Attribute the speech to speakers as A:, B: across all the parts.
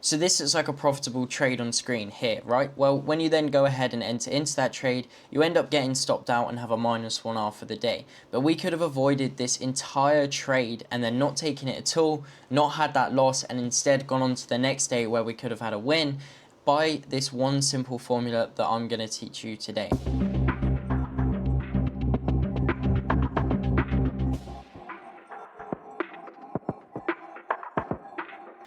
A: So this is like a profitable trade on screen here, right? Well, when you then go ahead and enter into that trade, you end up getting stopped out and have a -1 for the day. But we could have avoided this entire trade and then not taken it at all, not had that loss, and instead gone on to the next day where we could have had a win by this one simple formula that I'm going to teach you today.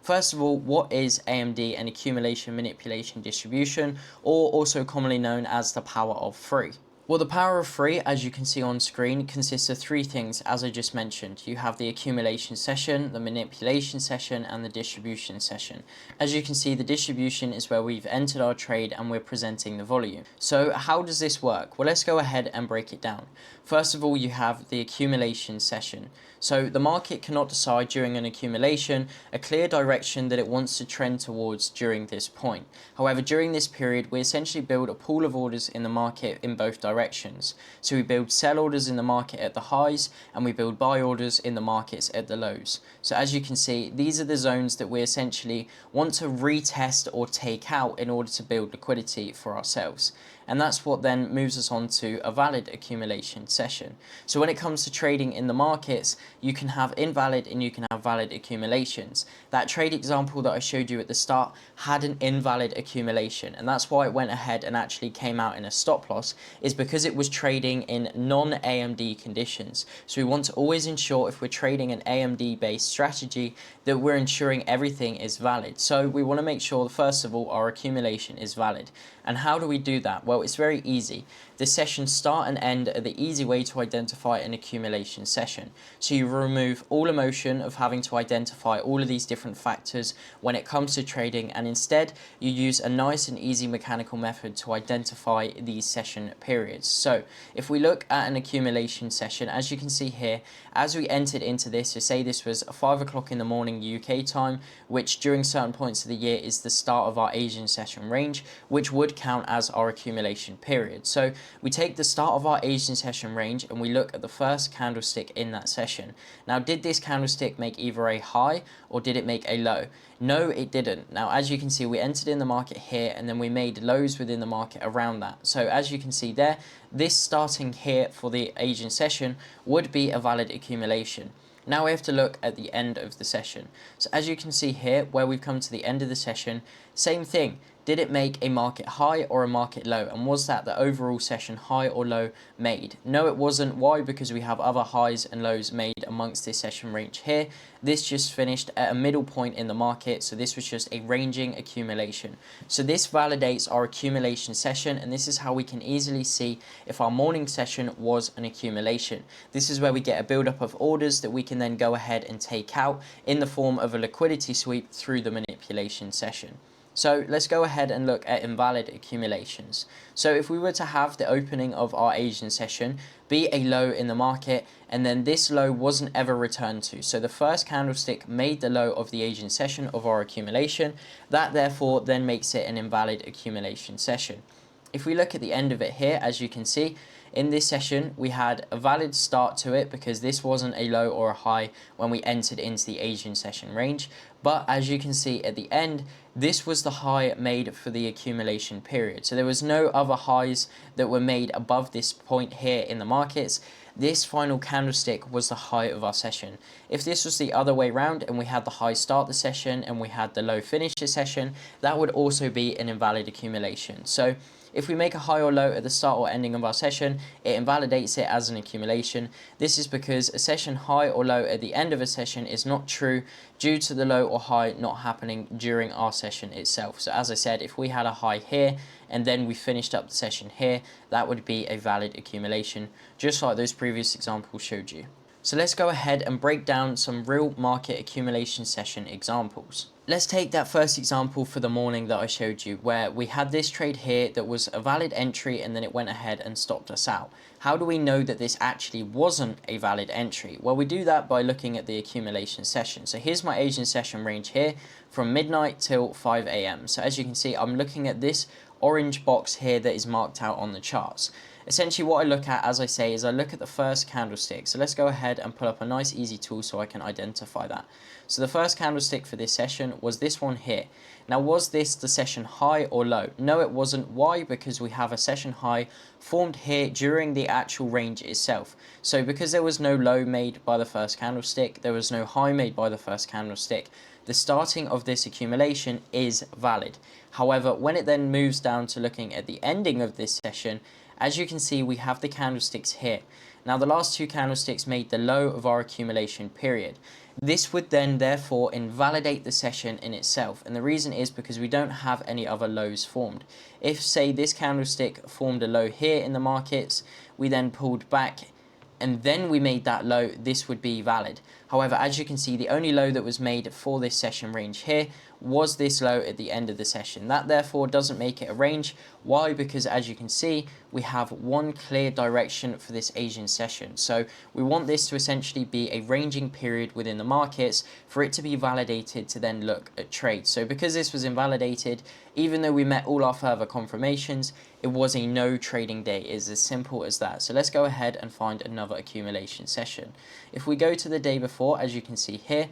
A: First of all, what is AMD and accumulation manipulation distribution, or also commonly known as the power of three? Well, the power of three, as you can see on screen, consists of three things, as I just mentioned. You have the accumulation session, the manipulation session, and the distribution session. As you can see, the distribution is where we've entered our trade and we're presenting the volume. So how does this work? Well, let's go ahead and break it down. First of all, you have the accumulation session. So the market cannot decide during an accumulation a clear direction that it wants to trend towards during this point. However, during this period, we essentially build a pool of orders in the market in both directions. So we build sell orders in the market at the highs and we build buy orders in the markets at the lows. So as you can see, these are the zones that we essentially want to retest or take out in order to build liquidity for ourselves. And that's what then moves us on to a valid accumulation session. So when it comes to trading in the markets, you can have invalid and you can have valid accumulations. That trade example that I showed you at the start had an invalid accumulation, and that's why it went ahead and actually came out in a stop loss, is because it was trading in non-AMD conditions. So we want to always ensure, if we're trading an AMD based strategy, that we're ensuring everything is valid. So we want to make sure, first of all, our accumulation is valid. And how do we do that? Well, it's very easy. The sessions start and end are the easy way to identify an accumulation session. So you remove all emotion of having to identify all of these different factors when it comes to trading, and instead you use a nice and easy mechanical method to identify these session periods. So if we look at an accumulation session, as you can see here, as we entered into this, so say this was 5 o'clock in the morning UK time, which during certain points of the year is the start of our Asian session range, which would count as our accumulation period. So we take the start of our Asian session range and we look at the first candlestick in that session. Now, did this candlestick make either a high or did it make a low? No, it didn't. Now, as you can see, we entered in the market here and then we made lows within the market around that. So as you can see there, this starting here for the Asian session would be a valid accumulation. Now we have to look at the end of the session. So as you can see here, where we've come to the end of the session, same thing. Did it make a market high or a market low? And was that the overall session high or low made? No, it wasn't. Why? Because we have other highs and lows made amongst this session range here. This just finished at a middle point in the market, so this was just a ranging accumulation. So this validates our accumulation session, and this is how we can easily see if our morning session was an accumulation. This is where we get a buildup of orders that we can then go ahead and take out in the form of a liquidity sweep through the manipulation session. So let's go ahead and look at invalid accumulations. So if we were to have the opening of our Asian session be a low in the market, and then this low wasn't ever returned to, so the first candlestick made the low of the Asian session of our accumulation, that therefore then makes it an invalid accumulation session. If we look at the end of it here, as you can see, in this session we had a valid start to it because this wasn't a low or a high when we entered into the Asian session range, but as you can see at the end, this was the high made for the accumulation period. So there was no other highs that were made above this point here in the markets. This final candlestick was the high of our session. If this was the other way around and we had the high start the session and we had the low finish the session, that would also be an invalid accumulation. So if we make a high or low at the start or ending of our session, it invalidates it as an accumulation. This is because a session high or low at the end of a session is not true due to the low or high not happening during our session itself. So as I said, if we had a high here and then we finished up the session here, that would be a valid accumulation, just like those previous examples showed you. So let's go ahead and break down some real market accumulation session examples. Let's take that first example for the morning that I showed you, where we had this trade here that was a valid entry and then it went ahead and stopped us out. How do we know that this actually wasn't a valid entry? Well, we do that by looking at the accumulation session. So here's my Asian session range here from midnight till 5 AM. So as you can see, I'm looking at this orange box here that is marked out on the charts. essentially what I look at, as I say, is I look at the first candlestick. So let's go ahead and pull up a nice easy tool so I can identify that. So the first candlestick for this session was this one here. Now, was this the session high or low? No, it wasn't. Why? Because we have a session high formed here during the actual range itself. So because there was no low made by the first candlestick, there was no high made by the first candlestick, the starting of this accumulation is valid. However, when it then moves down to looking at the ending of this session, as you can see, we have the candlesticks here. Now, the last two candlesticks made the low of our accumulation period. This would then therefore invalidate the session in itself, and the reason is because we don't have any other lows formed. If, say, this candlestick formed a low here in the markets, we then pulled back and then we made that low, this would be valid. However, as you can see, the only low that was made for this session range here was this low at the end of the session. That therefore doesn't make it a range. Why? Because as you can see, we have one clear direction for this Asian session. So we want this to essentially be a ranging period within the markets for it to be validated to then look at trades. So because this was invalidated, even though we met all our further confirmations, it was a no trading day. It is as simple as that. So let's go ahead and find another accumulation session. If we go to the day before, as you can see here,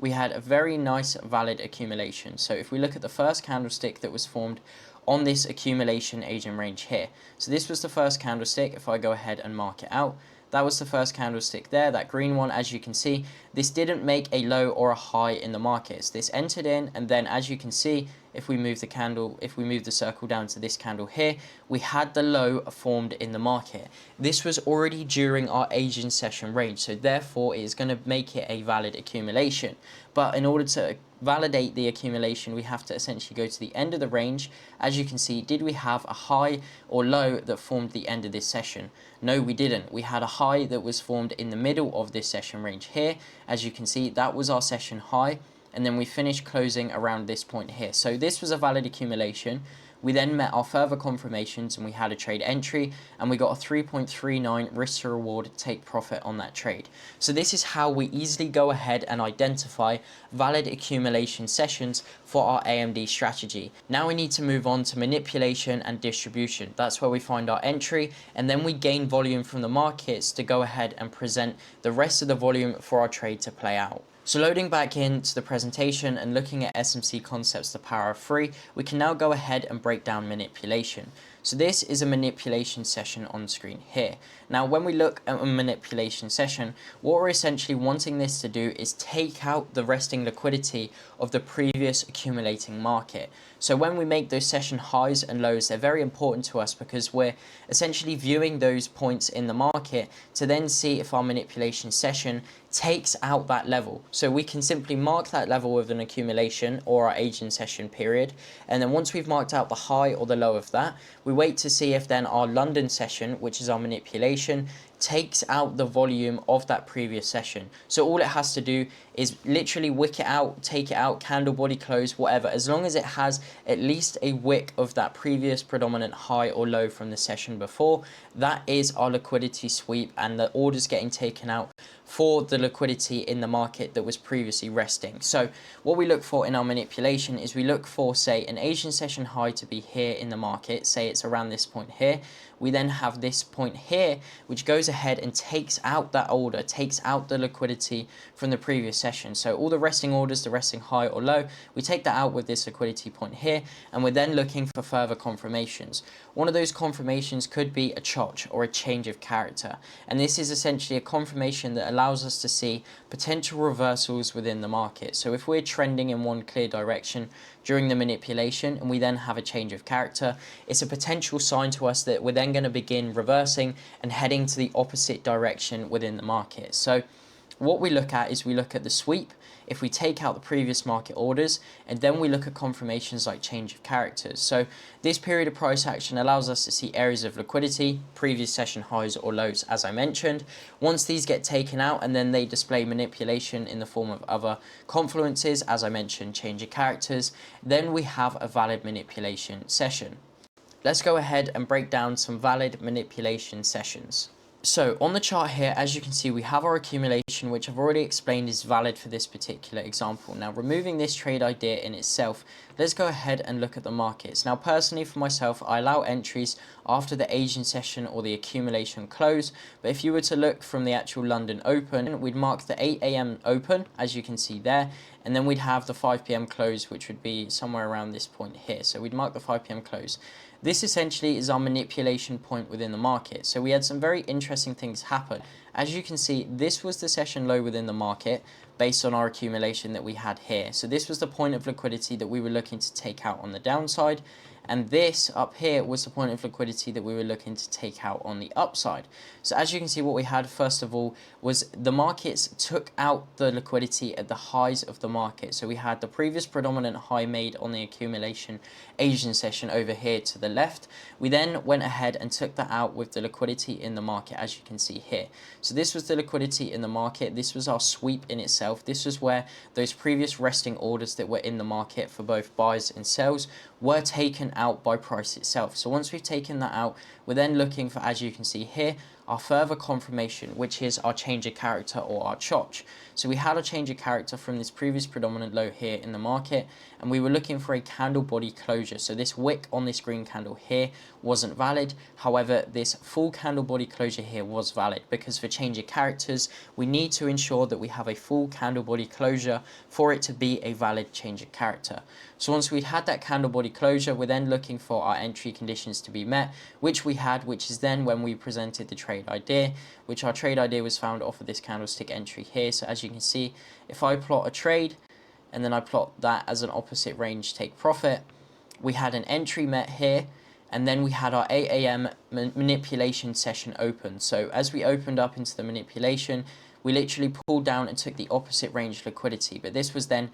A: we had a very nice valid accumulation. So if we look at the first candlestick that was formed on this accumulation Asian range here. So this was the first candlestick. If I go ahead and mark it out, that was the first candlestick there, that green one. As you can see, this didn't make a low or a high in the markets. This entered in, and then as you can see, if we move the circle down to this candle here, we had the low formed in the market. This was already during our Asian session range, so therefore it is going to make it a valid accumulation. But in order to validate the accumulation, we have to essentially go to the end of the range. As you can see, did we have a high or low that formed the end of this session? No, we didn't. We had a high that was formed in the middle of this session range here. As you can see, that was our session high, and then we finished closing around this point here. So this was a valid accumulation. We then met our further confirmations and we had a trade entry, and we got a 3.39 risk to reward take profit on that trade. So this is how we easily go ahead and identify valid accumulation sessions for our AMD strategy. Now we need to move on to manipulation and distribution. That's where we find our entry, and then we gain volume from the markets to go ahead and present the rest of the volume for our trade to play out. So loading back into the presentation and looking at SMC concepts, the power of 3, we can now go ahead and break down manipulation. So this is a manipulation session on screen here. Now when we look at a manipulation session, what we're essentially wanting this to do is take out the resting liquidity of the previous accumulating market. So when we make those session highs and lows, they're very important to us because we're essentially viewing those points in the market to then see if our manipulation session takes out that level. So we can simply mark that level with an accumulation or our Asian session period, and then once we've marked out the high or the low of that, we wait to see if then our London session, which is our manipulation, takes out the volume of that previous session. So all it has to do is literally wick it out, take it out, candle body close, whatever, as long as it has at least a wick of that previous predominant high or low from the session before. That is our liquidity sweep, and the orders getting taken out for the liquidity in the market that was previously resting. So what we look for in our manipulation is we look for, say, an Asian session high to be here in the market, say it's around this point here. We then have this point here which goes ahead and takes out that order, takes out the liquidity from the previous session. So all the resting orders, the resting high or low, we take that out with this liquidity point here, and we're then looking for further confirmations. One of those confirmations could be a chotch or a change of character, and this is essentially a confirmation that allows us to see potential reversals within the market. So if we're trending in one clear direction during the manipulation and we then have a change of character, it's a potential sign to us that we're then going to begin reversing and heading to the opposite direction within the market. So what we look at is we look at the sweep, if we take out the previous market orders, and then we look at confirmations like change of characters. So this period of price action allows us to see areas of liquidity, previous session highs or lows, as I mentioned. Once these get taken out and then they display manipulation in the form of other confluences, as I mentioned, change of characters, then we have a valid manipulation session. Let's go ahead and break down some valid manipulation sessions. So on the chart here, as you can see, we have our accumulation, which I've already explained is valid for this particular example. Now, removing this trade idea in itself, let's go ahead and look at the markets. Now, personally for myself, I allow entries after the Asian session or the accumulation close. But if you were to look from the actual London Open, we'd mark the 8 a.m. open, as you can see there. And then we'd have the 5 p.m. close, which would be somewhere around this point here. So we'd mark the 5 p.m. close. This essentially is our manipulation point within the market. So we had some very interesting things happen. As you can see, this was the session low within the market based on our accumulation that we had here. So this was the point of liquidity that we were looking to take out on the downside. And this up here was the point of liquidity that we were looking to take out on the upside. So as you can see, what we had first of all was the markets took out the liquidity at the highs of the market. So we had the previous predominant high made on the accumulation Asian session over here to the left. We then went ahead and took that out with the liquidity in the market, as you can see here. So this was the liquidity in the market. This was our sweep in itself. This was where those previous resting orders that were in the market for both buys and sells were taken out by price itself. So once we've taken that out, we're then looking for, as you can see here, our further confirmation, which is our change of character or our chotch. So we had a change of character from this previous predominant low here in the market, and we were looking for a candle body closure. So this wick on this green candle here wasn't valid. However, this full candle body closure here was valid, because for change of characters, we need to ensure that we have a full candle body closure for it to be a valid change of character. So once we'd had that candle body closure, we're then looking for our entry conditions to be met, which we had, which is then when we presented the trade idea, which our trade idea was found off of this candlestick entry here. So as you can see, if I plot a trade and then I plot that as an opposite range take profit, we had an entry met here, and then we had our 8 a.m. manipulation session open. So as we opened up into the manipulation, we literally pulled down and took the opposite range liquidity, but this was then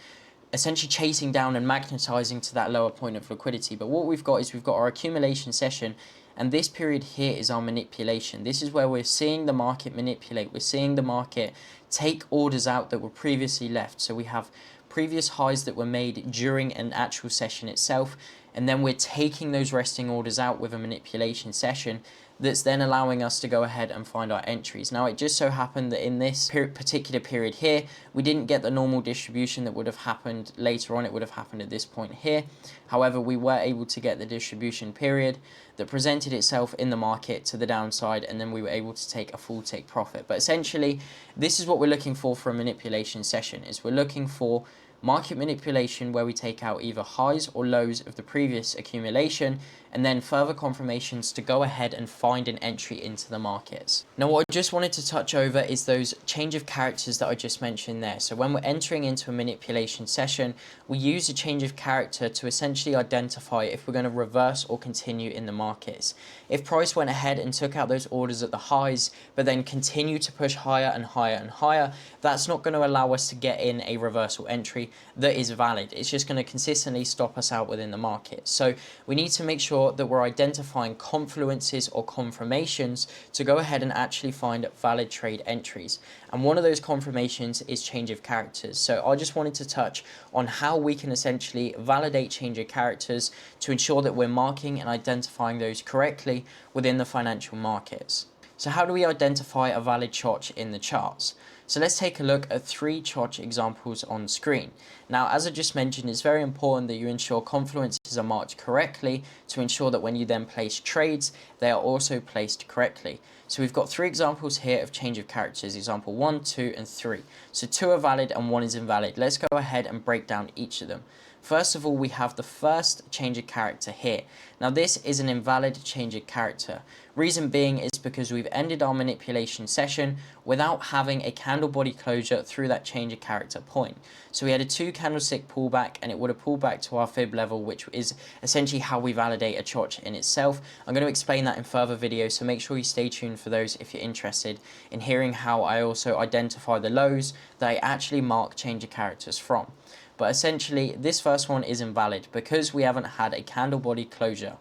A: essentially chasing down and magnetizing to that lower point of liquidity. But what we've got is we've got our accumulation session, and this period here is our manipulation. This is where we're seeing the market manipulate. We're seeing the market take orders out that were previously left. So we have previous highs that were made during an actual session itself, and then we're taking those resting orders out with a manipulation session that's then allowing us to go ahead and find our entries. Now, it just so happened that in this particular period here, we didn't get the normal distribution that would have happened later on. It would have happened at this point here. However, we were able to get the distribution period that presented itself in the market to the downside, and then we were able to take a full take profit. But essentially, this is what we're looking for a manipulation session, is we're looking for market manipulation where we take out either highs or lows of the previous accumulation, and then further confirmations to go ahead and find an entry into the markets. Now, what I just wanted to touch over is those change of characters that I just mentioned there. So when we're entering into a manipulation session, we use a change of character to essentially identify if we're going to reverse or continue in the markets. If price went ahead and took out those orders at the highs, but then continue to push higher and higher and higher, that's not going to allow us to get in a reversal entry that is valid. It's just going to consistently stop us out within the market. So we need to make sure that we're identifying confluences or confirmations to go ahead and actually find valid trade entries. And one of those confirmations is change of characters. So I just wanted to touch on how we can essentially validate change of characters to ensure that we're marking and identifying those correctly within the financial markets. So how do we identify a valid chart in the charts? So let's take a look at 3 chart examples on screen. Now, as I just mentioned, it's very important that you ensure confluences are marked correctly to ensure that when you then place trades, they are also placed correctly. So we've got 3 examples here of change of characters, example 1, 2, and 3. So 2 are valid and 1 is invalid. Let's go ahead and break down each of them. First of all, we have the first change of character here. Now, this is an invalid change of character. Reason being is because we've ended our manipulation session without having a candle body closure through that change of character point. So we had a 2 candlestick pullback, and it would have pulled back to our fib level, which is essentially how we validate a chart in itself. I'm going to explain that in further videos, so make sure you stay tuned for those if you're interested in hearing how I also identify the lows that I actually mark change of characters from. But essentially, this first one is invalid because we haven't had a candle body closure.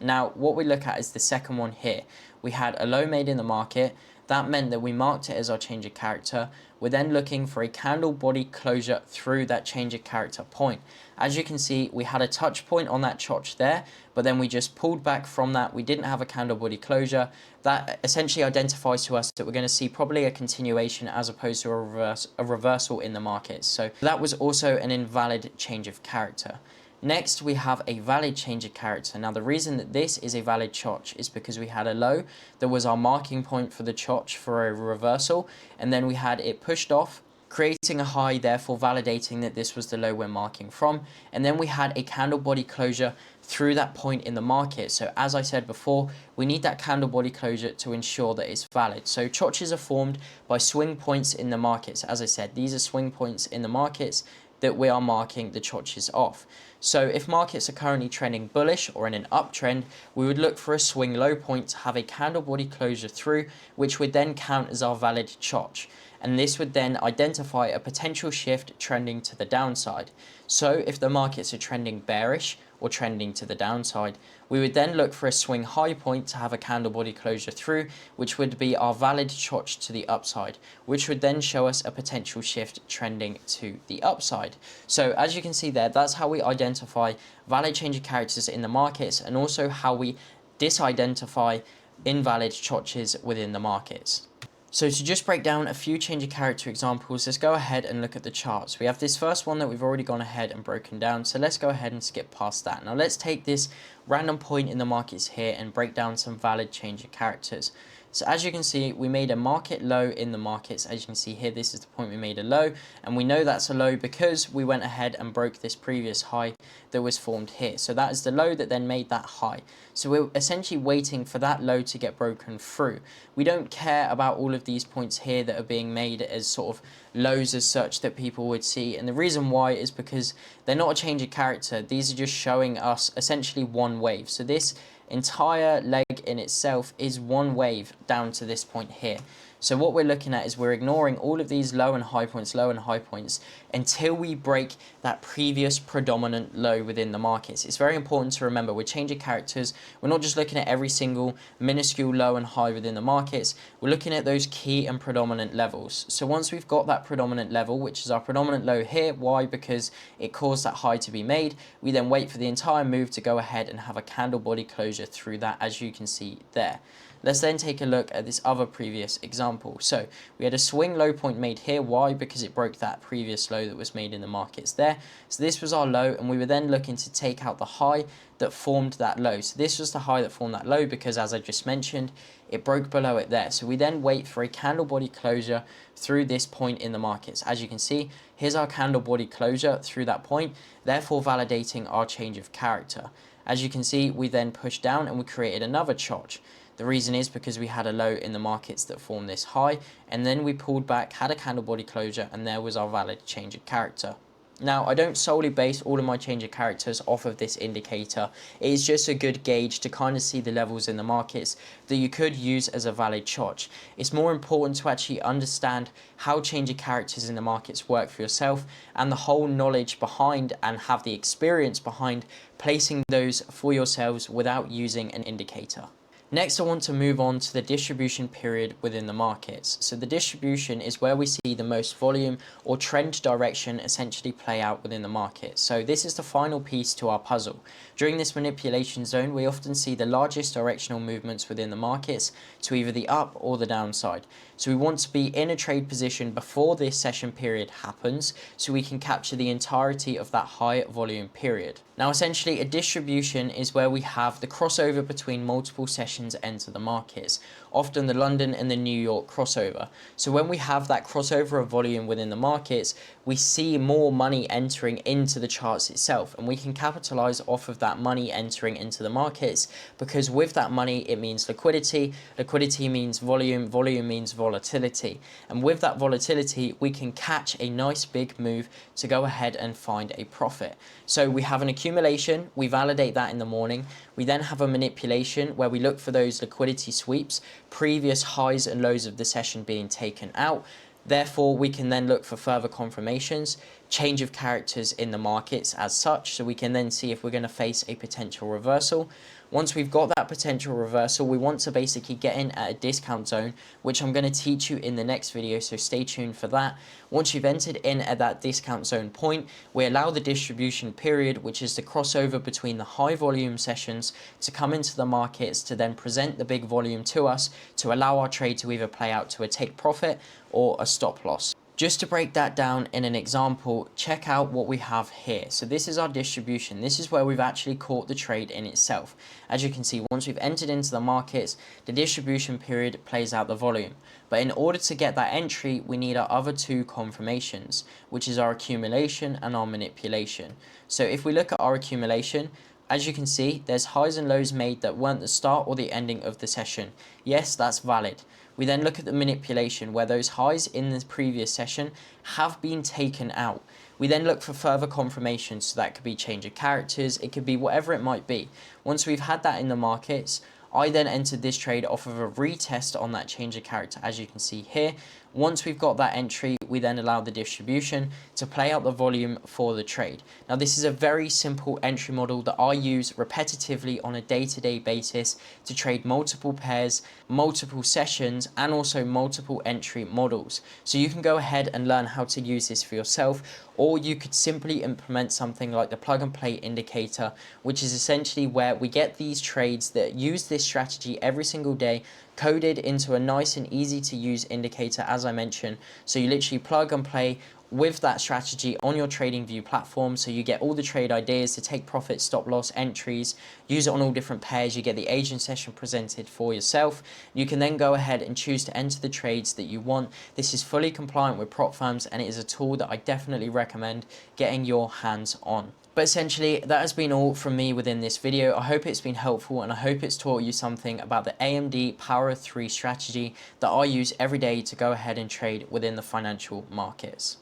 A: Now, what we look at is the second one here. We had a low made in the market, That meant that we marked it as our change of character. We're then looking for a candle body closure through that change of character point. As you can see, we had a touch point on that chotch there, but then we just pulled back from that. We didn't have a candle body closure. That essentially identifies to us that we're going to see probably a continuation as opposed to a reversal in the market. So that was also an invalid change of character. Next, we have a valid change of character. Now, the reason that this is a valid chotch is because we had a low that was our marking point for the chotch for a reversal, and then we had it pushed off, creating a high, therefore validating that this was the low we're marking from, and then we had a candle body closure through that point in the market. So as I said before, we need that candle body closure to ensure that it's valid. So chotches are formed by swing points in the markets. As I said, these are swing points in the markets that we are marking the chotches off. So if markets are currently trending bullish or in an uptrend, we would look for a swing low point to have a candle body closure through, which would then count as our valid chotch. And this would then identify a potential shift trending to the downside. So if the markets are trending bearish or trending to the downside, we would then look for a swing high point to have a candle body closure through, which would be our valid chotch to the upside, which would then show us a potential shift trending to the upside. So as you can see there, that's how we identify valid change of characters in the markets, and also how we disidentify invalid chotches within the markets. So to just break down a few change of character examples, let's go ahead and look at the charts. We have this first one that we've already gone ahead and broken down, so let's go ahead and skip past that. Now let's take this random point in the markets here and break down some valid change of characters. So as you can see, we made a market low in the markets. As you can see here, this is the point we made a low, and we know that's a low because we went ahead and broke this previous high that was formed here. So that is the low that then made that high. So we're essentially waiting for that low to get broken through. We don't care about all of these points here that are being made as sort of lows as such that people would see, and the reason why is because they're not a change of character. These are just showing us essentially one wave. So this entire leg in itself is one wave down to this point here. So what we're looking at is we're ignoring all of these low and high points until we break that previous predominant low within the markets. It's very important to remember we're changing characters. We're not just looking at every single minuscule low and high within the markets. We're looking at those key and predominant levels. So once we've got that predominant level, which is our predominant low here, why? Because it caused that high to be made. We then wait for the entire move to go ahead and have a candle body closure through that, as you can see there. Let's then take a look at this other previous example. So we had a swing low point made here. Why? Because it broke that previous low that was made in the markets there. So this was our low, and we were then looking to take out the high that formed that low. So this was the high that formed that low because, as I just mentioned, it broke below it there. So we then wait for a candle body closure through this point in the markets. As you can see, here's our candle body closure through that point, therefore validating our change of character. As you can see, we then pushed down and we created another chotch. The reason is because we had a low in the markets that formed this high, and then we pulled back, had a candle body closure, and there was our valid change of character. Now, I don't solely base all of my change of characters off of this indicator. It is just a good gauge to kind of see the levels in the markets that you could use as a valid chotch. It's more important to actually understand how change of characters in the markets work for yourself, and the whole knowledge behind and have the experience behind placing those for yourselves without using an indicator. Next, I want to move on to the distribution period within the markets. So the distribution is where we see the most volume or trend direction essentially play out within the market. So this is the final piece to our puzzle. During this manipulation zone, we often see the largest directional movements within the markets to either the up or the downside. So we want to be in a trade position before this session period happens so we can capture the entirety of that high volume period. Now, essentially, a distribution is where we have the crossover between multiple sessions enter the markets, often the London and the New York crossover. So when we have that crossover of volume within the markets, we see more money entering into the charts itself, and we can capitalize off of that money entering into the markets, because with that money, it means liquidity. Liquidity means volume. Volume means volatility. And with that volatility, we can catch a nice big move to go ahead and find a profit. So we have an accumulation, we validate that in the morning. We then have a manipulation where we look for those liquidity sweeps, previous highs and lows of the session being taken out. Therefore, we can then look for further confirmations. change of characters in the markets as such, so we can then see if we're going to face a potential reversal. Once we've got that potential reversal, we want to basically get in at a discount zone, which I'm going to teach you in the next video, so stay tuned for that. Once you've entered in at that discount zone point, we allow the distribution period, which is the crossover between the high volume sessions, to come into the markets to then present the big volume to us to allow our trade to either play out to a take profit or a stop loss. Just to break that down in an example, check out what we have here. So this is our distribution. This is where we've actually caught the trade in itself. As you can see, once we've entered into the markets, the distribution period plays out the volume. But in order to get that entry, we need our other two confirmations, which is our accumulation and our manipulation. So if we look at our accumulation, as you can see, there's highs and lows made that weren't the start or the ending of the session. Yes, that's valid. We then look at the manipulation, where those highs in the previous session have been taken out. We then look for further confirmation, so that could be change of characters, it could be whatever it might be. Once we've had that in the markets, I then entered this trade off of a retest on that change of character, as you can see here. Once we've got that entry, we then allow the distribution to play out the volume for the trade. Now, this is a very simple entry model that I use repetitively on a day-to-day basis to trade multiple pairs, multiple sessions, and also multiple entry models. So you can go ahead and learn how to use this for yourself, or you could simply implement something like the plug and play indicator, which is essentially where we get these trades that use this strategy every single day, coded into a nice and easy to use indicator, as I mentioned. So you literally plug and play with that strategy on your TradingView platform, so you get all the trade ideas to take profit, stop loss, entries, use it on all different pairs. You get the agent session presented for yourself. You can then go ahead and choose to enter the trades that you want. This is fully compliant with prop firms, and it is a tool that I definitely recommend getting your hands on. But essentially, that has been all from me within this video. I hope it's been helpful, and I hope it's taught you something about the AMD Power of 3 strategy that I use every day to go ahead and trade within the financial markets.